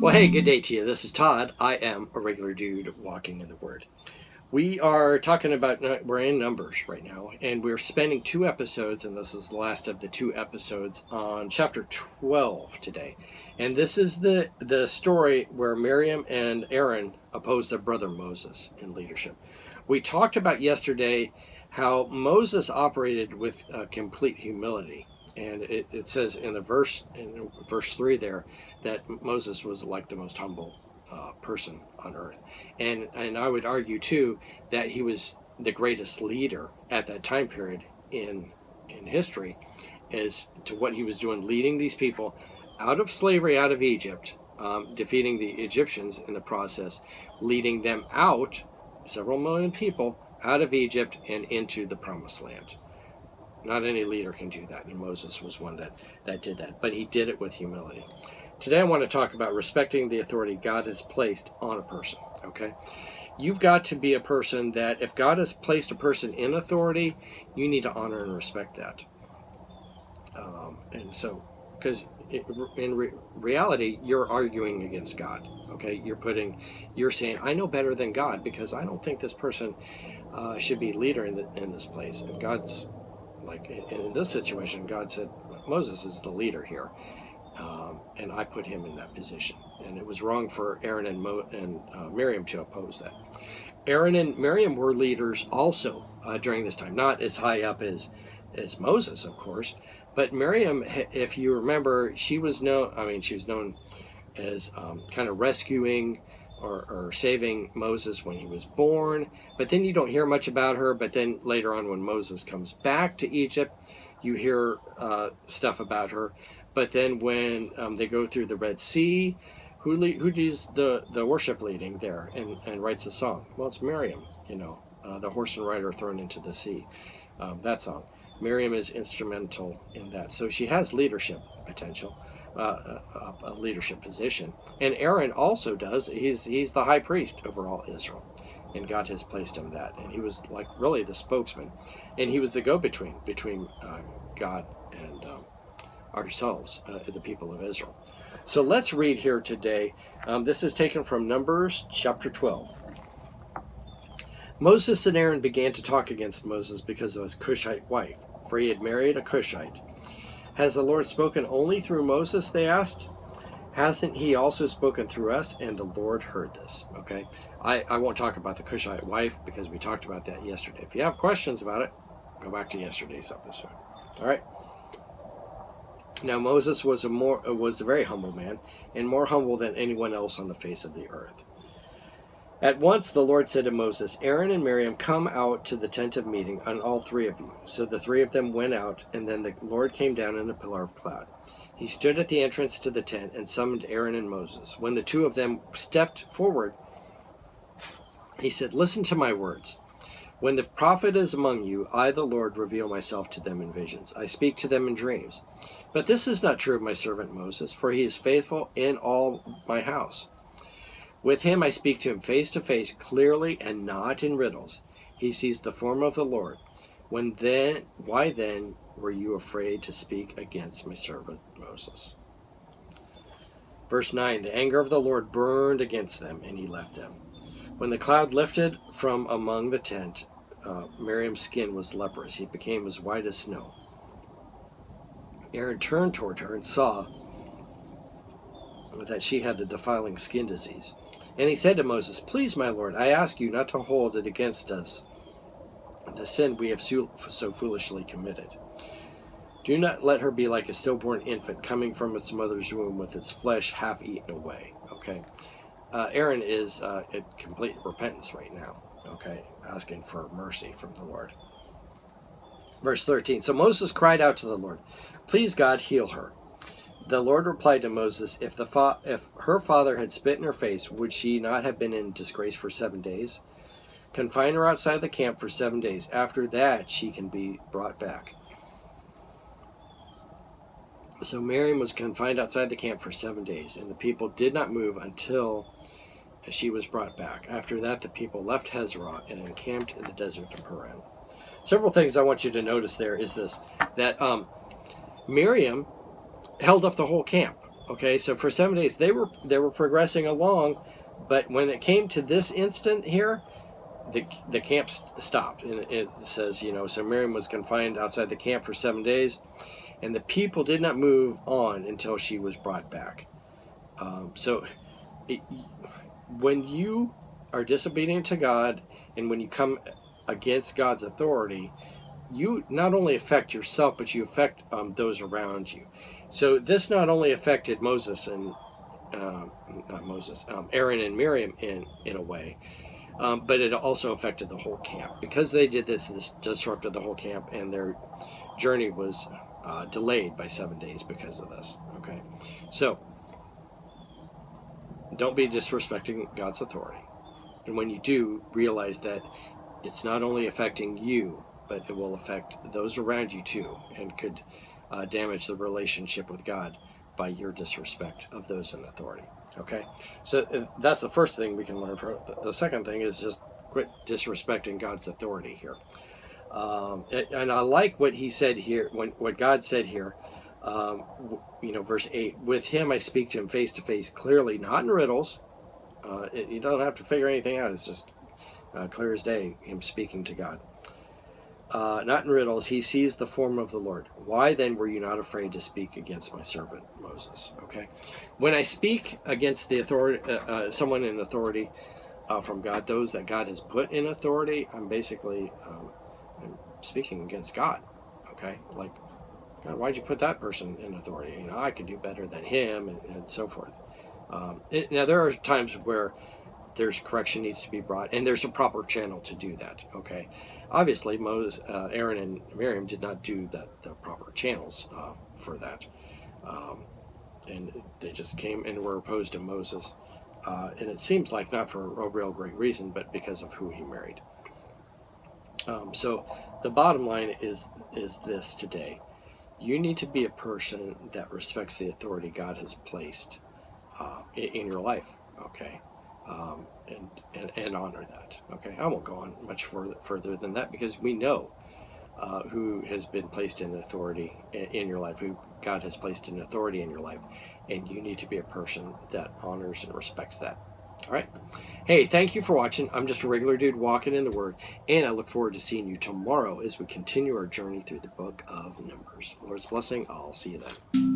Well, hey, good day to you. This is Todd. I am a regular dude walking in the Word. We are talking about, we're in Numbers right now, and we're spending 2 episodes, and this is the last of the 2 episodes, on chapter 12 today. And this is the story where Miriam and Aaron oppose their brother Moses in leadership. We talked about yesterday how Moses operated with complete humility. And it says in verse 3 there, that Moses was like the most humble person on earth. And I would argue, too, that he was the greatest leader at that time period in history as to what he was doing, leading these people out of slavery, out of Egypt, defeating the Egyptians in the process, leading them out, several million people, out of Egypt and into the Promised Land. Not any leader can do that, and Moses was one that did that, but he did it with humility. Today I want to talk about respecting the authority God has placed on a person, okay? You've got to be a person that if God has placed a person in authority, you need to honor and respect that. And so, because in reality, you're arguing against God, okay? You're saying, I know better than God because I don't think this person should be leader in this place. And God's like in this situation, God said, Moses is the leader here, and I put him in that position. And it was wrong for Aaron and Miriam to oppose that. Aaron and Miriam were leaders also during this time, not as high up as Moses, of course, but Miriam, if you remember, she was known as kind of rescuing or saving Moses when he was born, but then you don't hear much about her. But then later on, when Moses comes back to Egypt, you hear stuff about her. But then when they go through the Red Sea, who does the worship leading there and writes a song? Well, it's Miriam, the horse and rider thrown into the sea, that song. Miriam is instrumental in that. So she has leadership potential. A leadership position, and Aaron also does. He's the high priest over all Israel, and God has placed him that, and he was like really the spokesman, and he was the go-between between God and ourselves, the people of Israel. So let's read here today. This is taken from Numbers chapter 12. Moses and Aaron began to talk against Moses because of his Cushite wife, for he had married a Cushite. Has the Lord spoken only through Moses, they asked? Hasn't he also spoken through us? And the Lord heard this. Okay, I won't talk about the Cushite wife because we talked about that yesterday. If you have questions about it, go back to yesterday's episode. All right. Now Moses was a very humble man, and more humble than anyone else on the face of the earth. At once the Lord said to Moses, Aaron and Miriam, come out to the tent of meeting, and all 3 of you. So the 3 of them went out, and then the Lord came down in a pillar of cloud. He stood at the entrance to the tent and summoned Aaron and Moses. When the 2 of them stepped forward, he said, listen to my words. When the prophet is among you, I, the Lord, reveal myself to them in visions. I speak to them in dreams. But this is not true of my servant Moses, for he is faithful in all my house. With him I speak to him face to face, clearly and not in riddles. He sees the form of the Lord. Why then were you afraid to speak against my servant Moses? Verse 9, the anger of the Lord burned against them, and he left them. When the cloud lifted from among the tent, Miriam's skin was leprous. It became as white as snow. Aaron turned toward her and saw that she had a defiling skin disease. And he said to Moses, please, my Lord, I ask you not to hold it against us, the sin we have so foolishly committed. Do not let her be like a stillborn infant coming from its mother's womb with its flesh half eaten away. Okay, Aaron is in complete repentance right now, okay, asking for mercy from the Lord. Verse 13, so Moses cried out to the Lord, please, God, heal her. The Lord replied to Moses, if her father had spit in her face, would she not have been in disgrace for 7 days? Confine her outside the camp for 7 days. After that, she can be brought back. So Miriam was confined outside the camp for 7 days, and the people did not move until she was brought back. After that, the people left Hezrah and encamped in the desert of Paran. Several things I want you to notice there is this, that Miriam held up the whole camp. Okay, so for 7 days they were progressing along, but when it came to this instant here, the camp stopped, and it says, so Miriam was confined outside the camp for 7 days, and the people did not move on until she was brought back. When you are disobedient to God, and when you come against God's authority, you not only affect yourself, but you affect those around you. So this not only affected Moses and Aaron and Miriam in a way, but it also affected the whole camp. Because they did this disrupted the whole camp, and their journey was delayed by 7 days because of this. Okay, so don't be disrespecting God's authority. And when you do, realize that it's not only affecting you, but it will affect those around you too, and could damage the relationship with God by your disrespect of those in authority. Okay, so that's the first thing we can learn from it. The second thing is just quit disrespecting God's authority here. And I like what he said here, what God said here. Verse 8, with him I speak to him face to face, clearly, not in riddles. You don't have to figure anything out. It's just clear as day, him speaking to God. Not in riddles. He sees the form of the Lord. Why then were you not afraid to speak against my servant Moses? Okay, when I speak against the authority, someone in authority from God, those that God has put in authority, I'm basically I'm speaking against God. Okay, like, God, why'd you put that person in authority? I could do better than him, and so forth. Now there are times where there's correction needs to be brought, and there's a proper channel to do that. Okay, obviously Moses, Aaron, and Miriam did not do the proper channels for that, and they just came and were opposed to Moses, and it seems like not for a real great reason, but because of who he married. So the bottom line is this today: you need to be a person that respects the authority God has placed in your life. Okay. And honor that. Okay, I won't go on much further than that, because we know who has been placed in authority in your life, who God has placed in authority in your life, and you need to be a person that honors and respects that. All right. Hey, thank you for watching. I'm just a regular dude walking in the Word, and I look forward to seeing you tomorrow as we continue our journey through the book of Numbers. Lord's blessing. I'll see you then.